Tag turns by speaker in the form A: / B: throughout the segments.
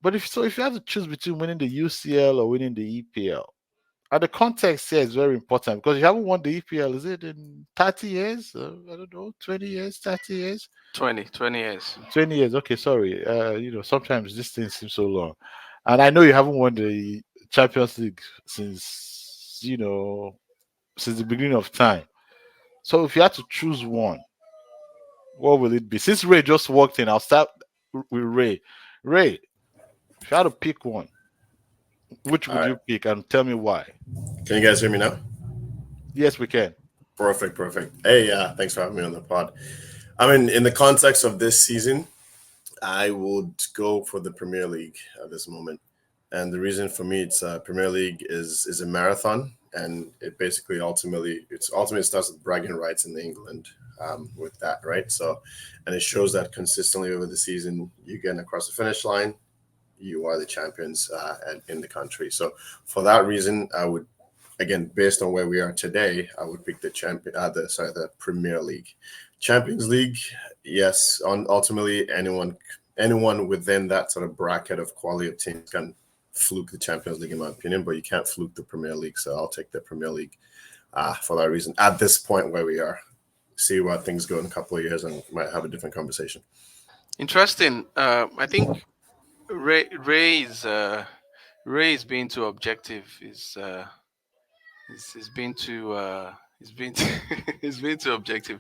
A: But if you have to choose between winning the UCL or winning the EPL, and the context here is very important because you haven't won the EPL, is it in 30 years? I don't know, 20 years, 30 years?
B: 20 years.
A: 20 years. Okay, sorry. Sometimes this thing seems so long. And I know you haven't won the Champions League since the beginning of time. So if you had to choose one, what will it be? Since Ray just walked in, I'll start with Ray. Ray, if you had to pick one, which
C: All
A: would
C: right.
A: you pick and tell me why?
C: Can you guys hear me now?
A: Yes, we can.
C: Perfect, perfect. Hey, thanks for having me on the pod. I mean, in the context of this season, I would go for the Premier League at this moment. And the reason for me, it's Premier League is a marathon, and it basically ultimately starts with bragging rights in England with that, right? So, and it shows that consistently over the season, you getting across the finish line, you are the champions in the country. So, for that reason, I would again, based on where we are today, I would pick the Premier League. Champions League, yes. On ultimately, anyone within that sort of bracket of quality of teams can fluke the Champions League, in my opinion, but you can't fluke the Premier League. So I'll take the Premier League for that reason. At this point where we are, see where things go in a couple of years, and might have a different conversation.
B: Interesting. I think Ray is being too objective. Is being too he's being too, he's being too objective.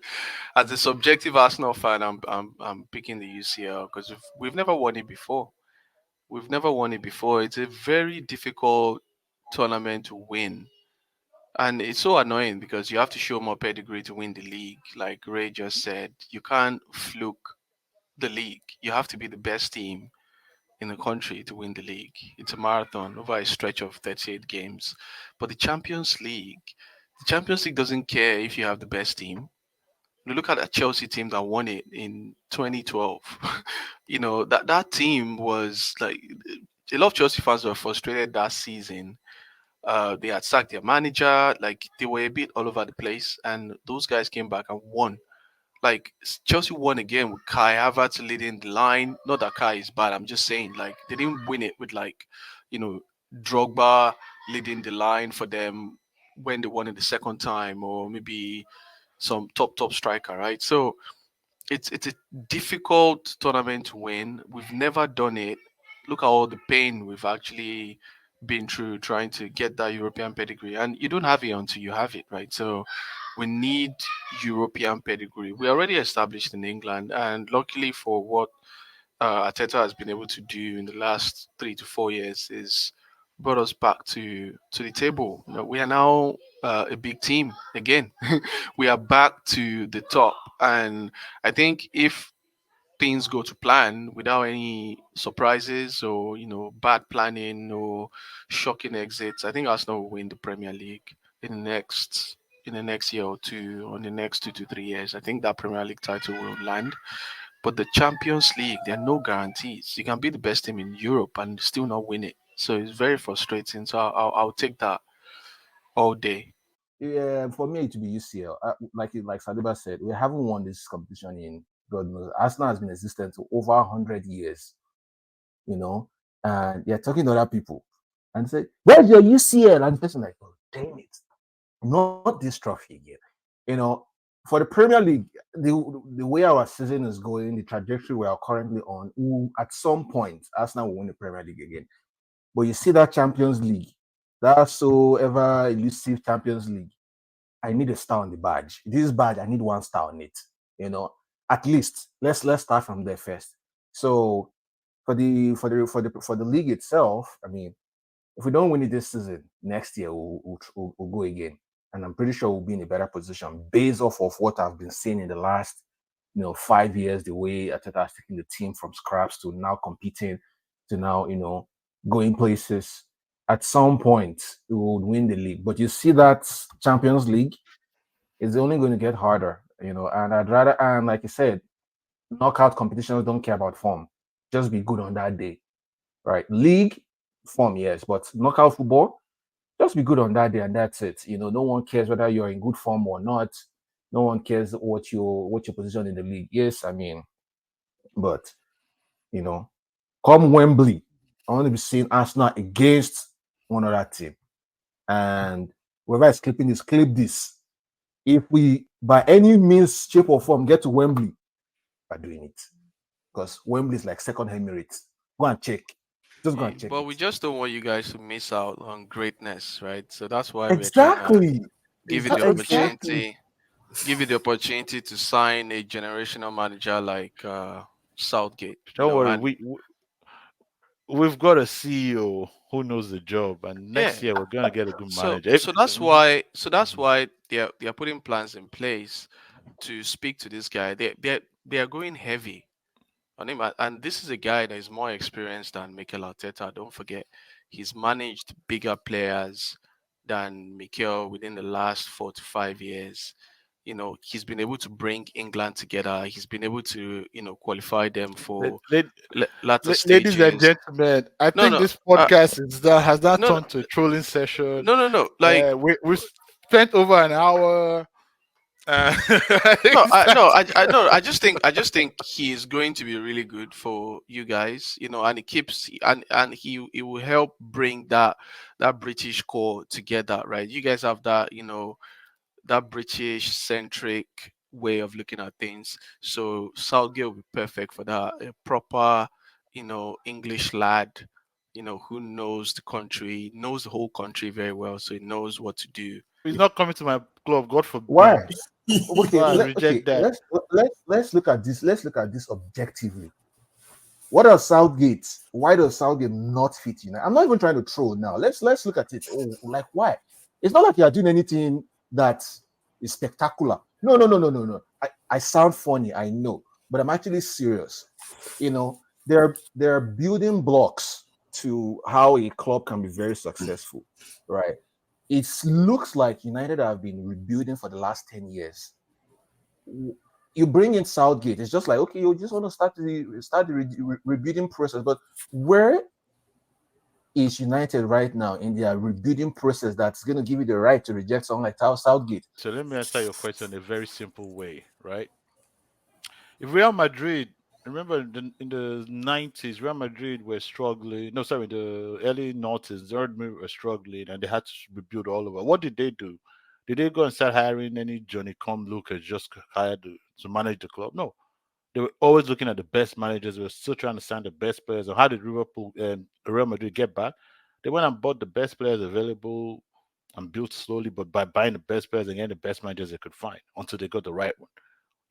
B: As a subjective Arsenal fan, I'm picking the UCL because we've never won it before. We've never won it before. It's a very difficult tournament to win. And it's so annoying because you have to show more pedigree to win the league. Like Ray just said, you can't fluke the league. You have to be the best team in the country to win the league. It's a marathon over a stretch of 38 games. But the Champions League doesn't care if you have the best team. You look at a Chelsea team that won it in 2012. that team was like a lot of Chelsea fans were frustrated that season. They had sacked their manager, like they were a bit all over the place, and those guys came back and won. Like Chelsea won again with Kai Havertz leading the line. Not that Kai is bad. I'm just saying, like they didn't win it with you know, Drogba leading the line for them when they won it the second time, or maybe some top striker, right? So it's a difficult tournament to win. We've never done it. Look at all the pain we've actually been through trying to get that European pedigree, and you don't have it until you have it, right? So we need European pedigree. We already established in England, and luckily for what Ateta has been able to do in the last 3 to 4 years is brought us back to the table. We are now a big team again. We are back to the top, and I think if things go to plan without any surprises or bad planning or shocking exits, I think Arsenal will win the Premier League in the next year or two, or in the next 2 to 3 years. I think that Premier League title will land. But the Champions League, there are no guarantees. You can be the best team in Europe and still not win it. So it's very frustrating. So I'll take that all day.
D: Yeah, for me it would be UCL. Like Saliba said, we haven't won this competition in God knows. Arsenal has been existent for over 100 years, you know, and you're talking to other people and say, "Where's your UCL?" And the person like, "Oh, damn it, not this trophy again." You know, for the Premier League, the way our season is going, the trajectory we are currently on, at some point, Arsenal will win the Premier League again. But you see that Champions League, that so ever elusive Champions League. I need a star on the badge. This badge, I need one star on it. You know, at least let's start from there first. So for the league itself, I mean, if we don't win it this season, next year we'll go again, and I'm pretty sure we'll be in a better position based off of what I've been seeing in the last 5 years. The way Ateta has taken the team from scraps to now competing, to now going places. At some point, we would win the league, but you see that Champions League is only going to get harder. And I'd rather, and like I said, knockout competitions don't care about form. Just be good on that day, right? League form, yes, but knockout football, just be good on that day, and that's it. No one cares whether you're in good form or not. No one cares what your position in the league. Yes, I mean, but you know, come Wembley, I want to be seeing Arsenal against one other team. And whoever is clip this. If we, by any means, shape, or form, get to Wembley, we're doing it. Because Wembley is like second Emirates. Go and check. Just go and check
B: But
D: it.
B: we just don't want you guys to miss out on greatness, right? So that's why we're trying to
D: Exactly.
B: give you the
C: Exactly.
D: Exactly.
B: opportunity, give you the opportunity to sign a generational manager like Southgate,
A: Don't worry,
B: and
A: we've got a CEO who knows the job, and
B: yeah.
A: next year we're gonna get a good
B: So
A: manager.
B: so that's why so that's
A: Mhm.
B: why they're putting plans in place to speak to this guy. They are going heavy on him, and this is a guy that is more experienced than Mikel Arteta. Don't forget, he's managed bigger players than Mikel within the last 4 to 5 years. He's been able to bring England together. He's been able to qualify them
A: La-
B: for
A: la-
B: latter
A: Ladies and
B: stages.
A: gentlemen, I
B: No,
A: think
B: no,
A: this podcast has now
B: no, no,
A: turned to a trolling session.
B: no, no, no. Like
A: We spent over an hour. I think
B: no,
A: it's time
B: no,
A: to
B: I no. I just think he is going to be really good for you guys. And he keeps and he will help bring that British core together, right? You guys have that, that British centric way of looking at things. So Southgate will be perfect for that. A proper, English lad, who knows the country, knows the whole country very well, so he knows what to do.
A: He's not coming to my club, God
D: Why?
A: forbid.
D: Okay,
A: So I reject that.
D: let's look at this. Let's look at this objectively. What does Southgate? Why does Southgate not fit United? I'm not even trying to troll now. Let's look at it. Oh, like why? It's not like you are doing anything that is spectacular. No, no, no, no, no, no. I sound funny, I know, but I'm actually serious. There are building blocks to how a club can be very successful, right? It looks like United have been rebuilding for the last 10 years. You bring in Southgate, it's just like, okay, you just want to start the rebuilding process. But where is United right now in their rebuilding process that's going to give you the right to reject someone like Southgate?
A: So let me answer your question in a very simple way, right? If Real Madrid, remember in the 90s, Real Madrid were struggling. No, sorry, in the early noughties, they were struggling and they had to rebuild all over. What did they do? Did they go and start hiring any Johnny Come Lucas just hired to manage the club? No. They were always looking at the best managers. They were still trying to sign the best players. And how did Liverpool and Real Madrid get back? They went and bought the best players available and built slowly, but by buying the best players and getting the best managers they could find until they got the right one.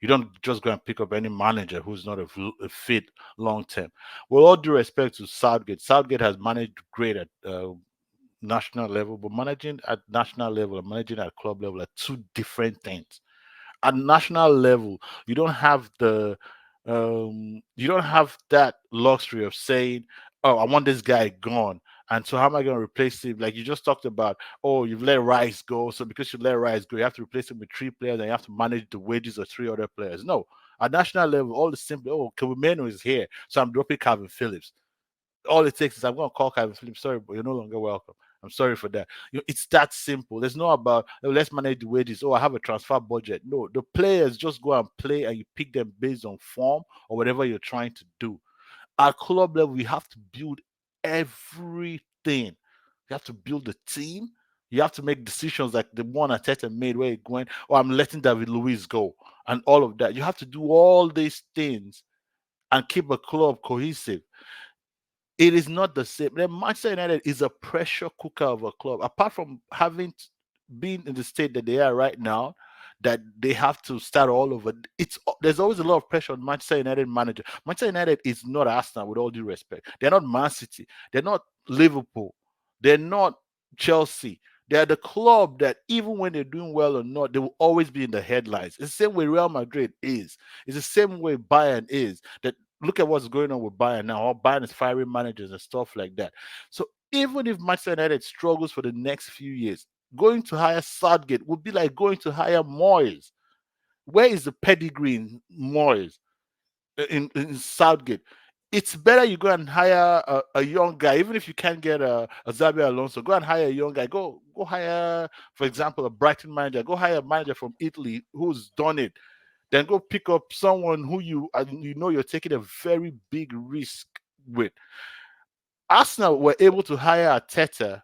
A: You don't just go and pick up any manager who's not a fit long term. With all due respect to Southgate, Southgate has managed great at national level, but managing at national level and managing at club level are two different things. At national level, you don't have that luxury of saying, "Oh, I want this guy gone." And so, how am I going to replace him? Like you just talked about, oh, you've let Rice go. So, because you let Rice go, you have to replace him with three players and you have to manage the wages of three other players. No, at national level, all the simple, oh, Kevin is here. So, I'm dropping Calvin Phillips. All it takes is I'm going to call Calvin Phillips. Sorry, but you're no longer welcome. I'm sorry for that. It's that simple. There's no about, oh, let's manage the wages. Oh, I have a transfer budget. No, the players just go and play and you pick them based on form or whatever you're trying to do. At club level, we have to build everything. You have to build a team. You have to make decisions like the one Ateta made where he went, oh, I'm letting David Luiz go and all of that. You have to do all these things and keep a club cohesive. It is not the same. Then Manchester United is a pressure cooker of a club. Apart from having been in the state that they are right now, that they have to start all over. There's always a lot of pressure on Manchester United manager. Manchester United is not Arsenal, with all due respect. They're not Man City. They're not Liverpool. They're not Chelsea. They're the club that even when they're doing well or not, they will always be in the headlines. It's the same way Real Madrid is. It's the same way Bayern is. That look at what's going on with Bayern now. How Bayern is firing managers and stuff like that. So even if Manchester United struggles for the next few years, going to hire Southgate would be like going to hire Moyes. Where is the pedigree in Moyes, in Southgate? It's better you go and hire a young guy, even if you can't get a Xabi Alonso. Go and hire a young guy. Go hire, for example, a Brighton manager. Go hire a manager from Italy who's done it. Then go pick up someone who you know you're taking a very big risk with. Arsenal were able to hire Arteta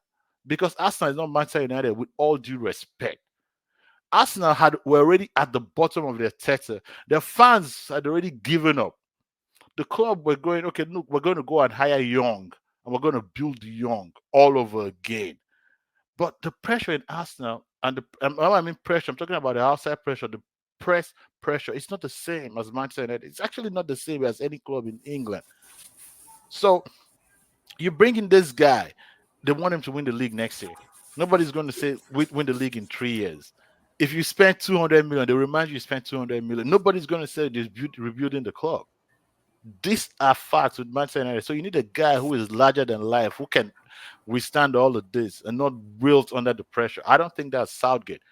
A: because Arsenal is not Manchester United, with all due respect. Arsenal were already at the bottom of their Arteta. Their fans had already given up. The club were going, okay, look, we're going to go and hire Young, and we're going to build Young all over again. But the pressure in Arsenal, and I mean pressure, I'm talking about the outside pressure, the press pressure, it's not the same as Manchester United. It's actually not the same as any club in England. So you bring in this guy, they want him to win the league next year. Nobody's going to say win the league in 3 years. If you spend 200 million, they remind you spent 200 million. Nobody's going to say they're rebuilding the club. These are facts with Manchester United. So you need a guy who is larger than life, who can withstand all of this and not wilt under the pressure. I don't think that's Southgate.